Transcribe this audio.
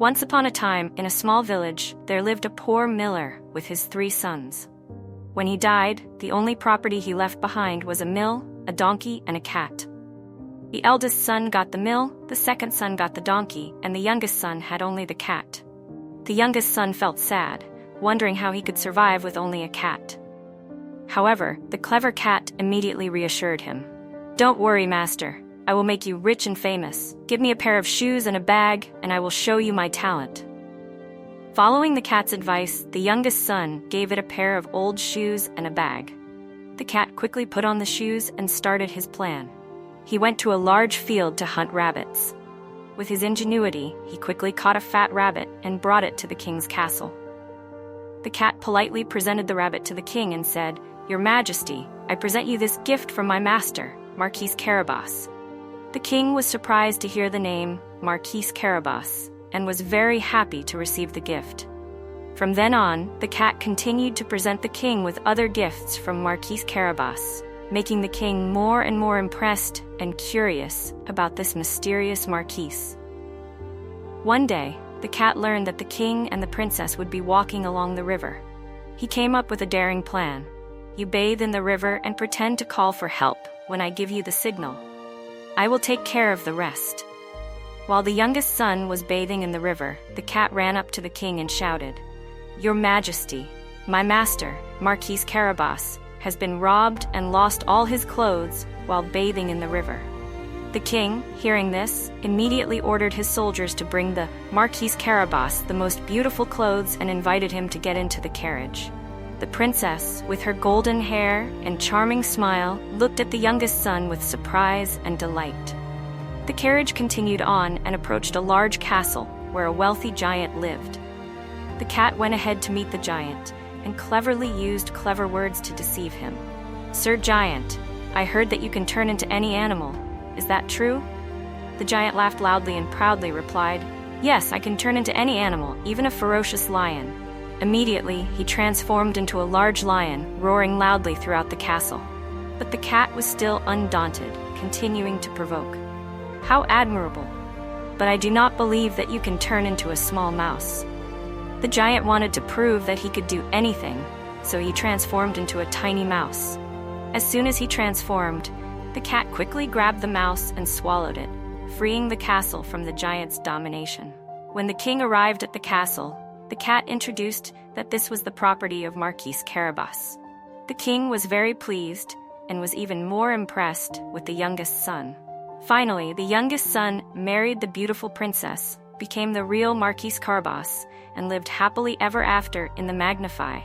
Once upon a time, in a small village, there lived a poor miller with his 3 sons. When he died, the only property he left behind was a mill, a donkey, and a cat. The eldest son got the mill, the second son got the donkey, and the youngest son had only the cat. The youngest son felt sad, wondering how he could survive with only a cat. However, the clever cat immediately reassured him. "Don't worry, master. I will make you rich and famous. Give me a pair of shoes and a bag, and I will show you my talent." Following the cat's advice, the youngest son gave it a pair of old shoes and a bag. The cat quickly put on the shoes and started his plan. He went to a large field to hunt rabbits. With his ingenuity, he quickly caught a fat rabbit and brought it to the king's castle. The cat politely presented the rabbit to the king and said, "Your Majesty, I present you this gift from my master, Marquis Carabas." The king was surprised to hear the name Marquis Carabas and was very happy to receive the gift. From then on, the cat continued to present the king with other gifts from Marquis Carabas, making the king more and more impressed and curious about this mysterious marquis. One day, the cat learned that the king and the princess would be walking along the river. He came up with a daring plan. "You bathe in the river and pretend to call for help when I give you the signal. I will take care of the rest." While the youngest son was bathing in the river, the cat ran up to the king and shouted, "Your Majesty, my master, Marquis Carabas, has been robbed and lost all his clothes while bathing in the river." The king, hearing this, immediately ordered his soldiers to bring the Marquis Carabas the most beautiful clothes and invited him to get into the carriage. The princess, with her golden hair and charming smile, looked at the youngest son with surprise and delight. The carriage continued on and approached a large castle where a wealthy giant lived. The cat went ahead to meet the giant and cleverly used clever words to deceive him. "Sir Giant, I heard that you can turn into any animal. Is that true?" The giant laughed loudly and proudly replied, "Yes, I can turn into any animal, even a ferocious lion." Immediately, he transformed into a large lion, roaring loudly throughout the castle. But the cat was still undaunted, continuing to provoke. "How admirable! But I do not believe that you can turn into a small mouse." The giant wanted to prove that he could do anything, so he transformed into a tiny mouse. As soon as he transformed, the cat quickly grabbed the mouse and swallowed it, freeing the castle from the giant's domination. When the king arrived at the castle, the cat introduced that this was the property of Marquis Carabas. The king was very pleased and was even more impressed with the youngest son. Finally, the youngest son married the beautiful princess, became the real Marquis Carabas, and lived happily ever after in the Magnify,